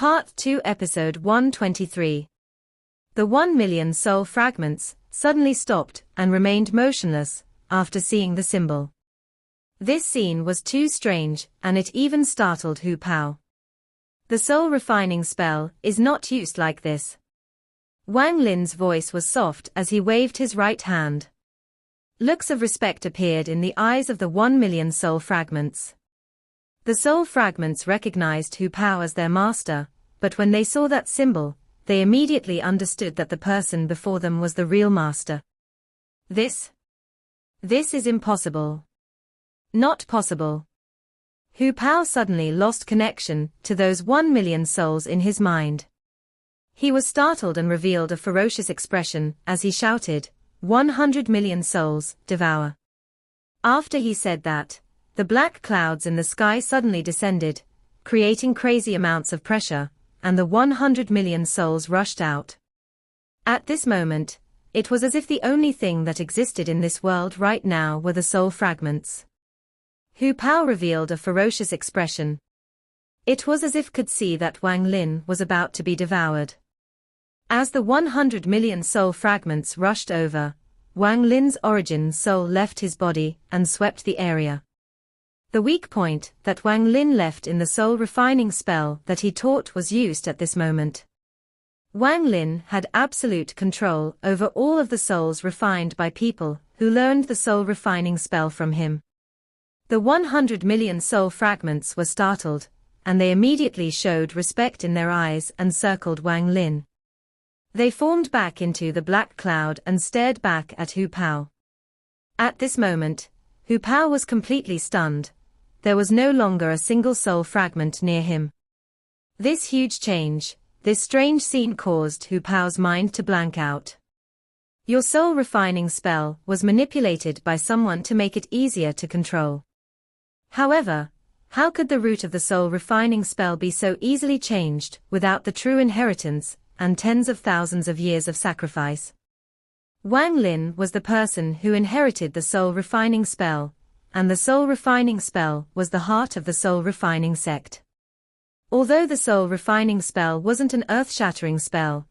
Part 2 Episode 123. The 1,000,000 soul fragments suddenly stopped and remained motionless after seeing the symbol. This scene was too strange, and it even startled Hu Pao. The soul refining spell is not used like this. Wang Lin's voice was soft as he waved his right hand. Looks of respect appeared in the eyes of the 1,000,000 soul fragments. The soul fragments recognized Hu Pao as their master, but when they saw that symbol, they immediately understood that the person before them was the real master. This is impossible. Not possible. Hu Pao suddenly lost connection to those 1,000,000 souls in his mind. He was startled and revealed a ferocious expression as he shouted, 100,000,000 souls, devour. After he said that, the black clouds in the sky suddenly descended, creating crazy amounts of pressure, and the 100,000,000 souls rushed out. At this moment, it was as if the only thing that existed in this world right now were the soul fragments. Hu Pao revealed a ferocious expression. It was as if could see that Wang Lin was about to be devoured. As the 100,000,000 soul fragments rushed over, Wang Lin's origin soul left his body and swept the area. The weak point that Wang Lin left in the soul refining spell that he taught was used at this moment. Wang Lin had absolute control over all of the souls refined by people who learned the soul refining spell from him. The 100,000,000 soul fragments were startled, and they immediately showed respect in their eyes and circled Wang Lin. They formed back into the black cloud and stared back at Hu Pao. At this moment, Hu Pao was completely stunned. There was no longer a single soul fragment near him. This huge change, this strange scene caused Hu Pao's mind to blank out. Your soul refining spell was manipulated by someone to make it easier to control. However, how could the root of the soul refining spell be so easily changed without the true inheritance and tens of thousands of years of sacrifice? Wang Lin was the person who inherited the soul refining spell, and the soul refining spell was the heart of the soul refining sect. Although the soul refining spell wasn't an earth-shattering spell,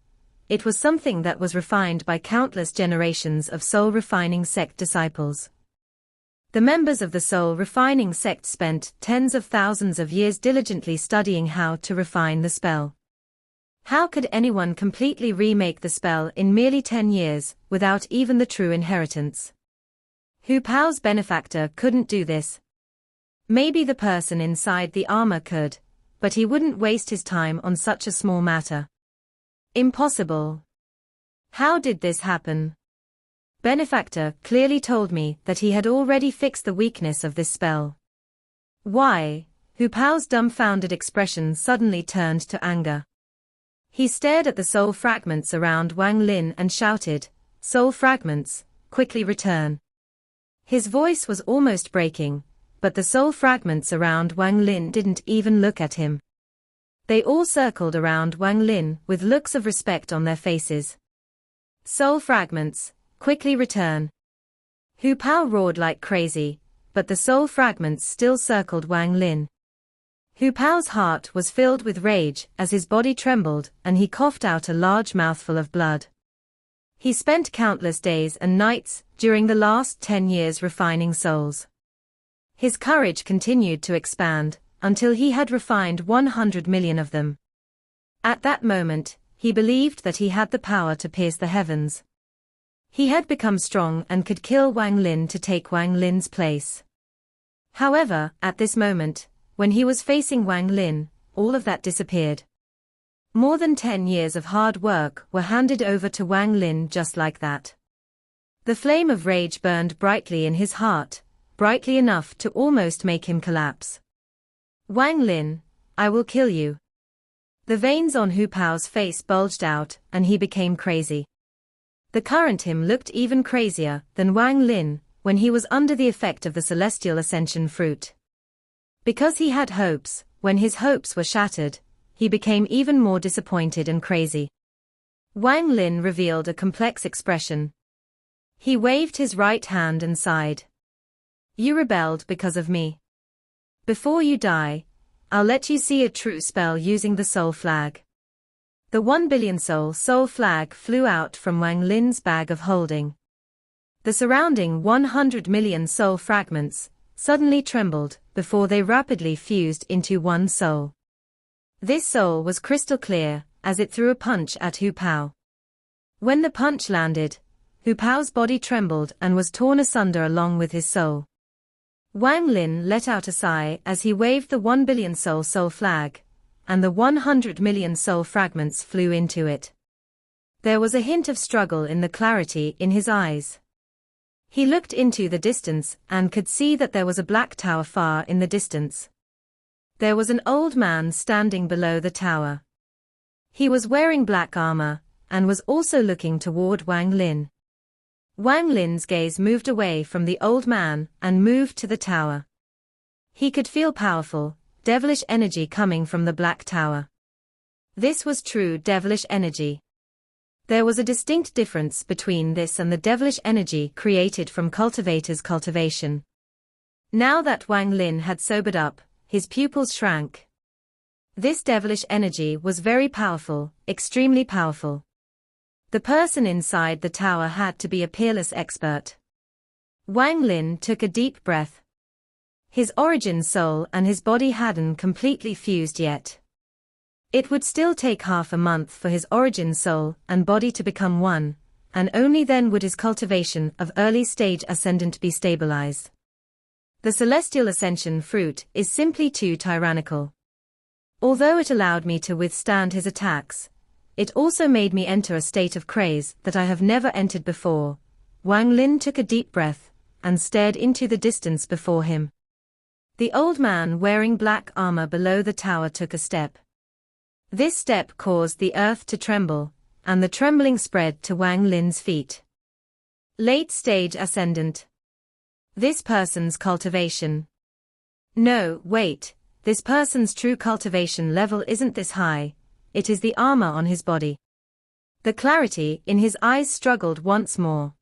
it was something that was refined by countless generations of soul refining sect disciples. The members of the soul refining sect spent tens of thousands of years diligently studying how to refine the spell. How could anyone completely remake the spell in merely 10 years without even the true inheritance? Hu Pao's benefactor couldn't do this. Maybe the person inside the armor could, but he wouldn't waste his time on such a small matter. Impossible. How did this happen? Benefactor clearly told me that he had already fixed the weakness of this spell. Why? Hu Pao's dumbfounded expression suddenly turned to anger. He stared at the soul fragments around Wang Lin and shouted, "Soul fragments, quickly return." His voice was almost breaking, but the soul fragments around Wang Lin didn't even look at him. They all circled around Wang Lin with looks of respect on their faces. "Soul fragments, quickly return." Hu Pao roared like crazy, but the soul fragments still circled Wang Lin. Hu Pao's heart was filled with rage as his body trembled and he coughed out a large mouthful of blood. He spent countless days and nights during the last 10 years refining souls. His courage continued to expand until he had refined 100,000,000 of them. At that moment, he believed that he had the power to pierce the heavens. He had become strong and could kill Wang Lin to take Wang Lin's place. However, at this moment, when he was facing Wang Lin, all of that disappeared. More than 10 years of hard work were handed over to Wang Lin just like that. The flame of rage burned brightly in his heart, brightly enough to almost make him collapse. "Wang Lin, I will kill you." The veins on Hu Pao's face bulged out and he became crazy. The current him looked even crazier than Wang Lin when he was under the effect of the celestial ascension fruit. Because he had hopes, when his hopes were shattered, he became even more disappointed and crazy. Wang Lin revealed a complex expression. He waved his right hand and sighed. "You rebelled because of me. Before you die, I'll let you see a true spell using the soul flag. The 1 billion soul flag flew out from Wang Lin's bag of holding. The surrounding 100 million soul fragments suddenly trembled before they rapidly fused into one soul. This soul was crystal clear as it threw a punch at Hu Pao. When the punch landed, Hu Pao's body trembled and was torn asunder along with his soul. Wang Lin let out a sigh as he waved the 1 billion soul flag, and the 100 million soul fragments flew into it. There was a hint of struggle in the clarity in his eyes. He looked into the distance and could see that there was a black tower far in the distance. There was an old man standing below the tower. He was wearing black armor, and was also looking toward Wang Lin. Wang Lin's gaze moved away from the old man and moved to the tower. He could feel powerful, devilish energy coming from the black tower. This was true devilish energy. There was a distinct difference between this and the devilish energy created from cultivators' cultivation. Now that Wang Lin had sobered up, his pupils shrank. This devilish energy was very powerful, extremely powerful. The person inside the tower had to be a peerless expert. Wang Lin took a deep breath. His origin soul and his body hadn't completely fused yet. It would still take half a month for his origin soul and body to become one, and only then would his cultivation of early-stage ascendant be stabilized. The celestial ascension fruit is simply too tyrannical. Although it allowed me to withstand his attacks, it also made me enter a state of craze that I have never entered before. Wang Lin took a deep breath and stared into the distance before him. The old man wearing black armor below the tower took a step. This step caused the earth to tremble, and the trembling spread to Wang Lin's feet. Late stage ascendant. This person's cultivation. No, wait, this person's true cultivation level isn't this high, it is the armor on his body. The clarity in his eyes struggled once more.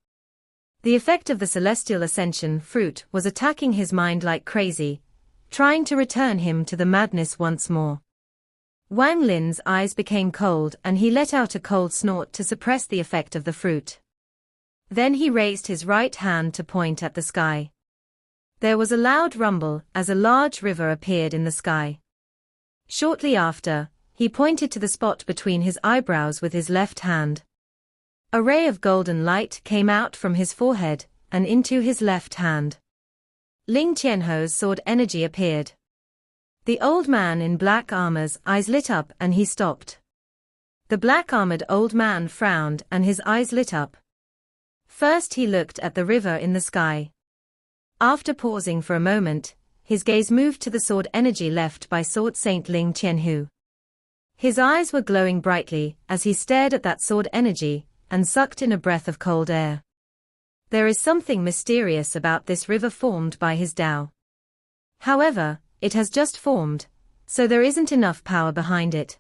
The effect of the celestial ascension fruit was attacking his mind like crazy, trying to return him to the madness once more. Wang Lin's eyes became cold and he let out a cold snort to suppress the effect of the fruit. Then he raised his right hand to point at the sky. There was a loud rumble as a large river appeared in the sky. Shortly after, he pointed to the spot between his eyebrows with his left hand. A ray of golden light came out from his forehead and into his left hand. Ling Qianho's sword energy appeared. The old man in black armor's eyes lit up and he stopped. The black-armored old man frowned and his eyes lit up. First he looked at the river in the sky. After pausing for a moment, his gaze moved to the sword energy left by Sword Saint Ling Qianhu. His eyes were glowing brightly as he stared at that sword energy and sucked in a breath of cold air. There is something mysterious about this river formed by his Tao. However, it has just formed, so there isn't enough power behind it.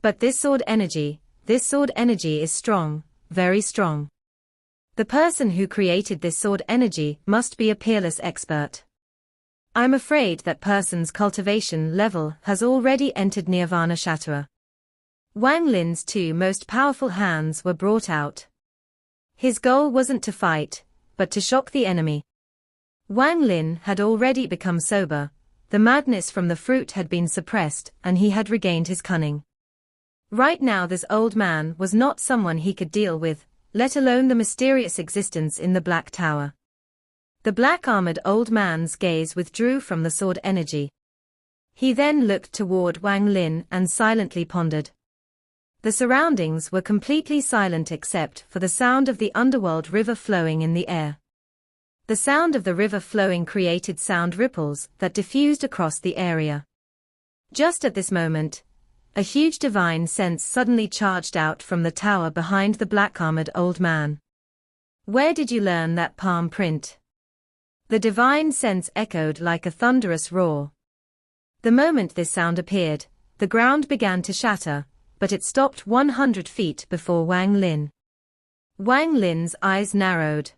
But this sword energy is strong, very strong. The person who created this sword energy must be a peerless expert. I'm afraid that person's cultivation level has already entered Nirvana Chatua. Wang Lin's two most powerful hands were brought out. His goal wasn't to fight, but to shock the enemy. Wang Lin had already become sober. The madness from the fruit had been suppressed and he had regained his cunning. Right now this old man was not someone he could deal with, let alone the mysterious existence in the Black Tower. The black-armored old man's gaze withdrew from the sword energy. He then looked toward Wang Lin and silently pondered. The surroundings were completely silent except for the sound of the underworld river flowing in the air. The sound of the river flowing created sound ripples that diffused across the area. Just at this moment, a huge divine sense suddenly charged out from the tower behind the black-armored old man. Where did you learn that palm print? The divine sense echoed like a thunderous roar. The moment this sound appeared, the ground began to shatter, but it stopped 100 feet before Wang Lin. Wang Lin's eyes narrowed.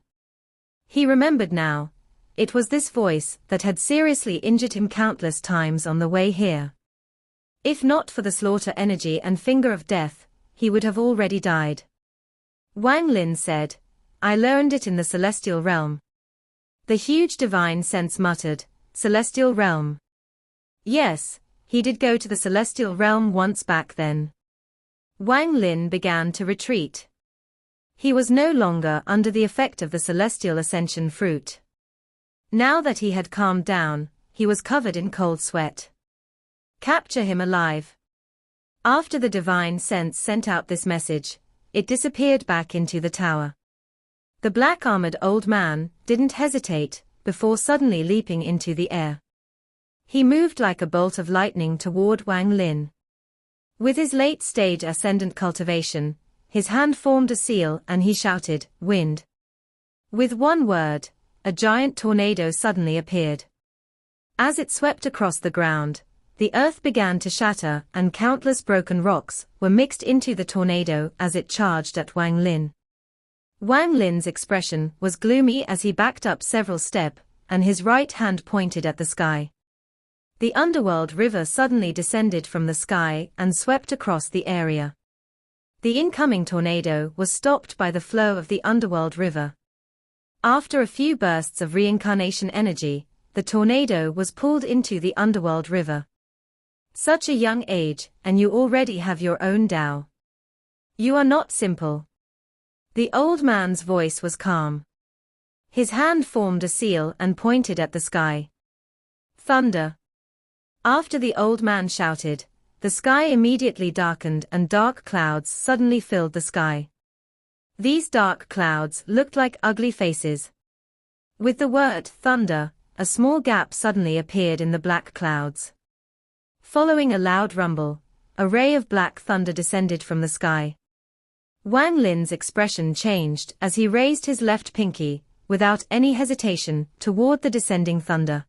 He remembered now. It was this voice that had seriously injured him countless times on the way here. If not for the slaughter energy and finger of death, he would have already died. Wang Lin said, "I learned it in the celestial realm." The huge divine sense muttered, "Celestial realm." Yes, he did go to the celestial realm once back then. Wang Lin began to retreat. He was no longer under the effect of the celestial ascension fruit. Now that he had calmed down, he was covered in cold sweat. Capture him alive. After the divine sense sent out this message, it disappeared back into the tower. The black-armored old man didn't hesitate before suddenly leaping into the air. He moved like a bolt of lightning toward Wang Lin. With his late-stage ascendant cultivation, his hand formed a seal and he shouted, "Wind." With one word, a giant tornado suddenly appeared. As it swept across the ground, the earth began to shatter and countless broken rocks were mixed into the tornado as it charged at Wang Lin. Wang Lin's expression was gloomy as he backed up several steps, and his right hand pointed at the sky. The underworld river suddenly descended from the sky and swept across the area. The incoming tornado was stopped by the flow of the underworld river. After a few bursts of reincarnation energy, the tornado was pulled into the underworld river. Such a young age, and you already have your own Tao. You are not simple. The old man's voice was calm. His hand formed a seal and pointed at the sky. Thunder. After the old man shouted, the sky immediately darkened and dark clouds suddenly filled the sky. These dark clouds looked like ugly faces. With the word thunder, a small gap suddenly appeared in the black clouds. Following a loud rumble, a ray of black thunder descended from the sky. Wang Lin's expression changed as he raised his left pinky, without any hesitation, toward the descending thunder.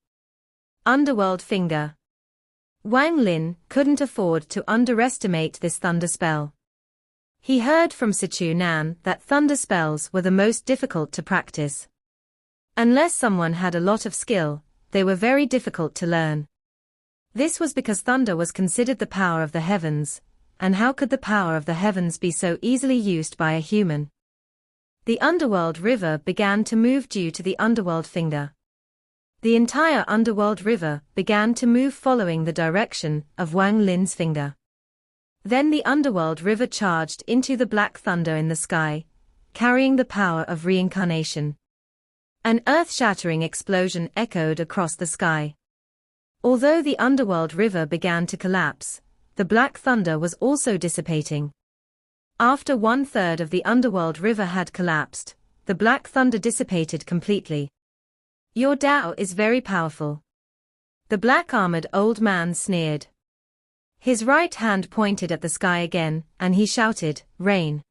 Underworld finger. Wang Lin couldn't afford to underestimate this thunder spell. He heard from Sichu Nan that thunder spells were the most difficult to practice. Unless someone had a lot of skill, they were very difficult to learn. This was because thunder was considered the power of the heavens, and how could the power of the heavens be so easily used by a human? The underworld river began to move due to the underworld finger. The entire underworld river began to move following the direction of Wang Lin's finger. Then the underworld river charged into the black thunder in the sky, carrying the power of reincarnation. An earth-shattering explosion echoed across the sky. Although the underworld river began to collapse, the black thunder was also dissipating. After 1/3 of the underworld river had collapsed, the black thunder dissipated completely. Your Tao is very powerful. The black-armored old man sneered. His right hand pointed at the sky again, and he shouted, "Rain."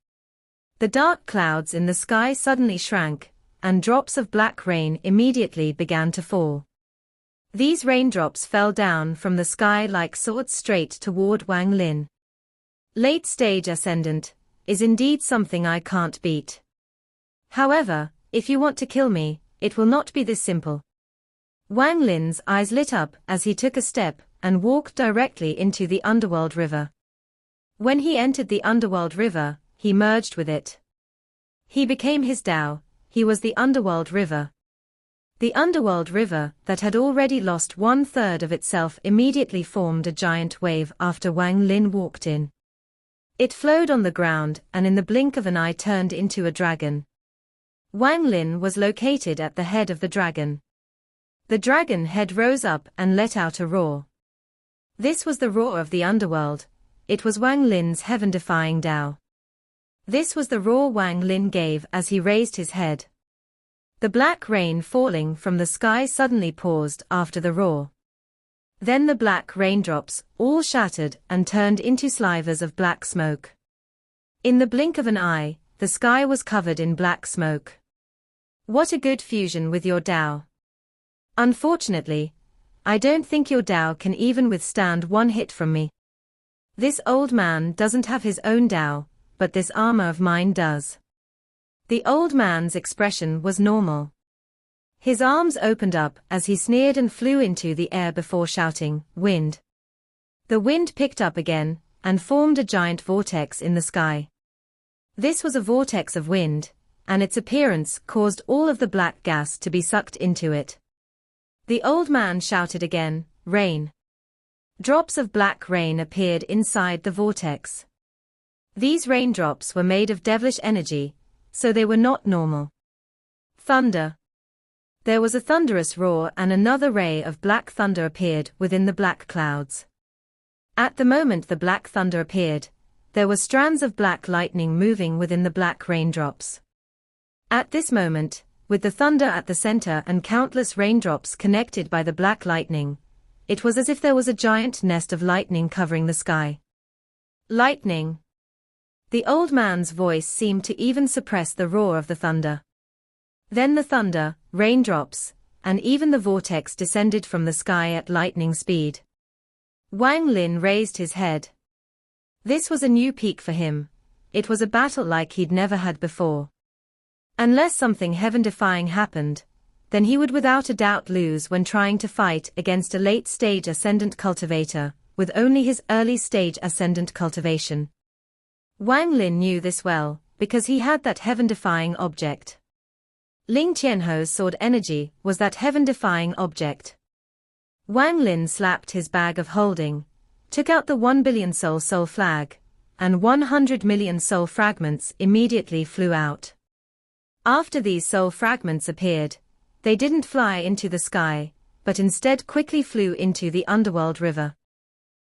The dark clouds in the sky suddenly shrank, and drops of black rain immediately began to fall. These raindrops fell down from the sky like swords straight toward Wang Lin. Late-stage ascendant is indeed something I can't beat. However, if you want to kill me, it will not be this simple. Wang Lin's eyes lit up as he took a step and walked directly into the underworld river. When he entered the underworld river, he merged with it. He became his Tao, he was the underworld river. The underworld river that had already lost 1/3 of itself immediately formed a giant wave after Wang Lin walked in. It flowed on the ground and in the blink of an eye turned into a dragon. Wang Lin was located at the head of the dragon. The dragon head rose up and let out a roar. This was the roar of the underworld. It was Wang Lin's heaven-defying Tao. This was the roar Wang Lin gave as he raised his head. The black rain falling from the sky suddenly paused after the roar. Then the black raindrops all shattered and turned into slivers of black smoke. In the blink of an eye, the sky was covered in black smoke. What a good fusion with your Tao. Unfortunately, I don't think your Tao can even withstand one hit from me. This old man doesn't have his own Tao, but this armor of mine does. The old man's expression was normal. His arms opened up as he sneered and flew into the air before shouting, "Wind!" The wind picked up again, and formed a giant vortex in the sky. This was a vortex of wind, and its appearance caused all of the black gas to be sucked into it. The old man shouted again, "Rain!" Drops of black rain appeared inside the vortex. These raindrops were made of devilish energy, so they were not normal. Thunder. There was a thunderous roar and another ray of black thunder appeared within the black clouds. At the moment the black thunder appeared, there were strands of black lightning moving within the black raindrops. At this moment, with the thunder at the center and countless raindrops connected by the black lightning, it was as if there was a giant nest of lightning covering the sky. Lightning. The old man's voice seemed to even suppress the roar of the thunder. Then the thunder, raindrops, and even the vortex descended from the sky at lightning speed. Wang Lin raised his head. This was a new peak for him. It was a battle like he'd never had before. Unless something heaven-defying happened, then he would without a doubt lose when trying to fight against a late-stage ascendant cultivator, with only his early-stage ascendant cultivation. Wang Lin knew this well, because he had that heaven-defying object. Ling Qianho's sword energy was that heaven-defying object. Wang Lin slapped his bag of holding, took out the 1 billion soul flag, and 100 million soul fragments immediately flew out. After these soul fragments appeared, they didn't fly into the sky, but instead quickly flew into the underworld river.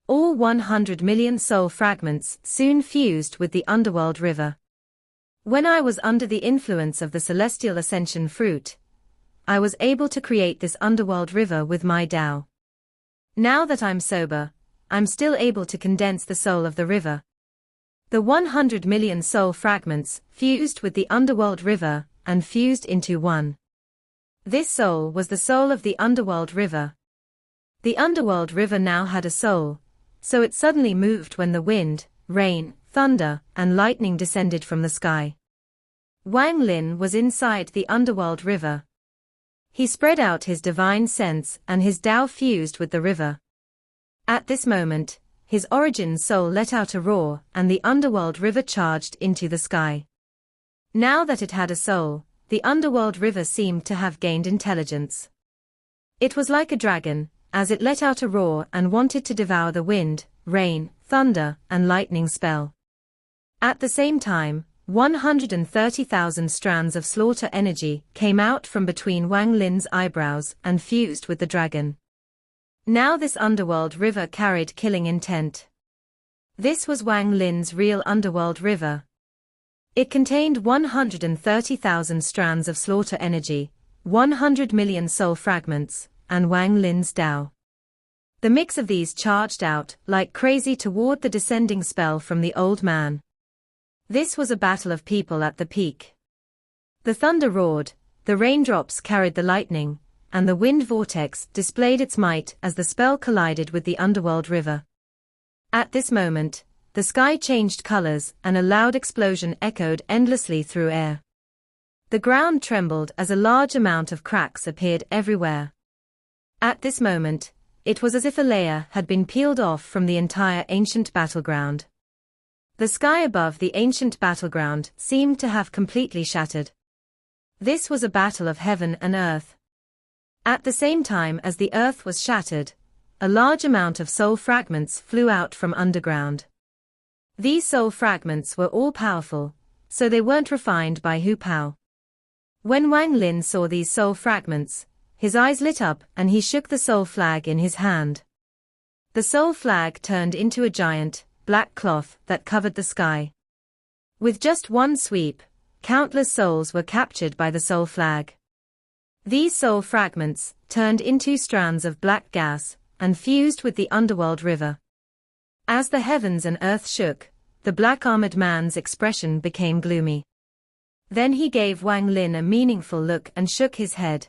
All 100 million soul fragments soon fused with the underworld river. When I was under the influence of the celestial ascension fruit, I was able to create this underworld river with my Tao. Now that I'm sober, I'm still able to condense the soul of the river. The 100 million soul fragments fused with the underworld river and fused into one. This soul was the soul of the underworld river. The underworld river now had a soul, so it suddenly moved when the wind, rain, thunder, and lightning descended from the sky. Wang Lin was inside the underworld river. He spread out his divine sense and his Tao fused with the river. At this moment, his origin soul let out a roar and the underworld river charged into the sky. Now that it had a soul, the underworld river seemed to have gained intelligence. It was like a dragon, as it let out a roar and wanted to devour the wind, rain, thunder, and lightning spell. At the same time, 130,000 strands of slaughter energy came out from between Wang Lin's eyebrows and fused with the dragon. Now this underworld river carried killing intent. This was Wang Lin's real underworld river. It contained 130,000 strands of slaughter energy, 100 million soul fragments, and Wang Lin's Tao. The mix of these charged out like crazy toward the descending spell from the old man. This was a battle of people at the peak. The thunder roared, the raindrops carried the lightning, and the wind vortex displayed its might as the spell collided with the underworld river. At this moment, the sky changed colors and a loud explosion echoed endlessly through air. The ground trembled as a large amount of cracks appeared everywhere. At this moment, it was as if a layer had been peeled off from the entire ancient battleground. The sky above the ancient battleground seemed to have completely shattered. This was a battle of heaven and earth. At the same time as the earth was shattered, a large amount of soul fragments flew out from underground. These soul fragments were all powerful, so they weren't refined by Hu Pao. When Wang Lin saw these soul fragments, his eyes lit up and he shook the soul flag in his hand. The soul flag turned into a giant, black cloth that covered the sky. With just one sweep, countless souls were captured by the soul flag. These soul fragments turned into strands of black gas and fused with the underworld river. As the heavens and earth shook, the black-armored man's expression became gloomy. Then he gave Wang Lin a meaningful look and shook his head.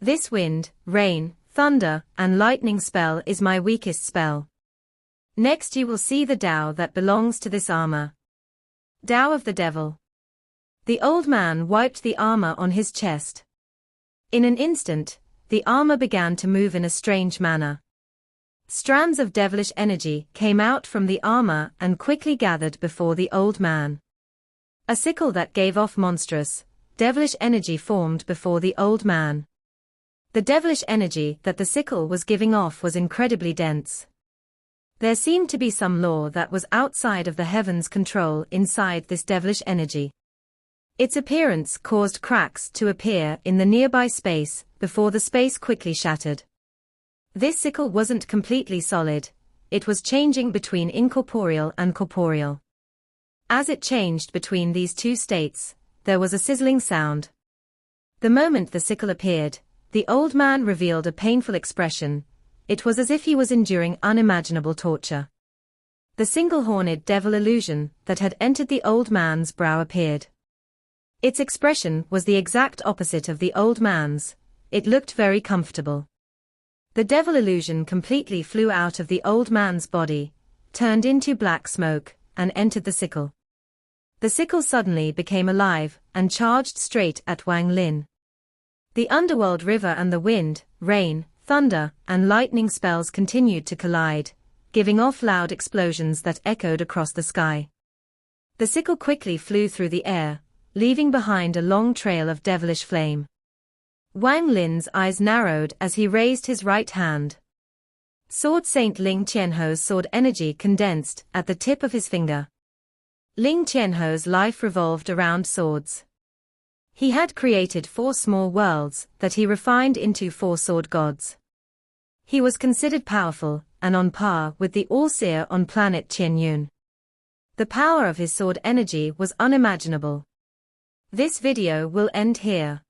This wind, rain, thunder, and lightning spell is my weakest spell. Next you will see the Tao that belongs to this armor. Tao of the devil. The old man wiped the armor on his chest. In an instant, the armor began to move in a strange manner. Strands of devilish energy came out from the armor and quickly gathered before the old man. A sickle that gave off monstrous, devilish energy formed before the old man. The devilish energy that the sickle was giving off was incredibly dense. There seemed to be some law that was outside of the heavens' control inside this devilish energy. Its appearance caused cracks to appear in the nearby space before the space quickly shattered. This sickle wasn't completely solid, it was changing between incorporeal and corporeal. As it changed between these two states, there was a sizzling sound. The moment the sickle appeared, the old man revealed a painful expression. It was as if he was enduring unimaginable torture. The single-horned devil illusion that had entered the old man's brow appeared. Its expression was the exact opposite of the old man's. It looked very comfortable. The devil illusion completely flew out of the old man's body, turned into black smoke, and entered the sickle. The sickle suddenly became alive and charged straight at Wang Lin. The underworld river and the wind, rain, thunder, and lightning spells continued to collide, giving off loud explosions that echoed across the sky. The sickle quickly flew through the air, leaving behind a long trail of devilish flame. Wang Lin's eyes narrowed as he raised his right hand. Sword Saint Ling Qianho's sword energy condensed at the tip of his finger. Ling Qianho's life revolved around swords. He had created 4 small worlds that he refined into 4 sword gods. He was considered powerful and on par with the All-Seer on planet Qianyun. The power of his sword energy was unimaginable. This video will end here.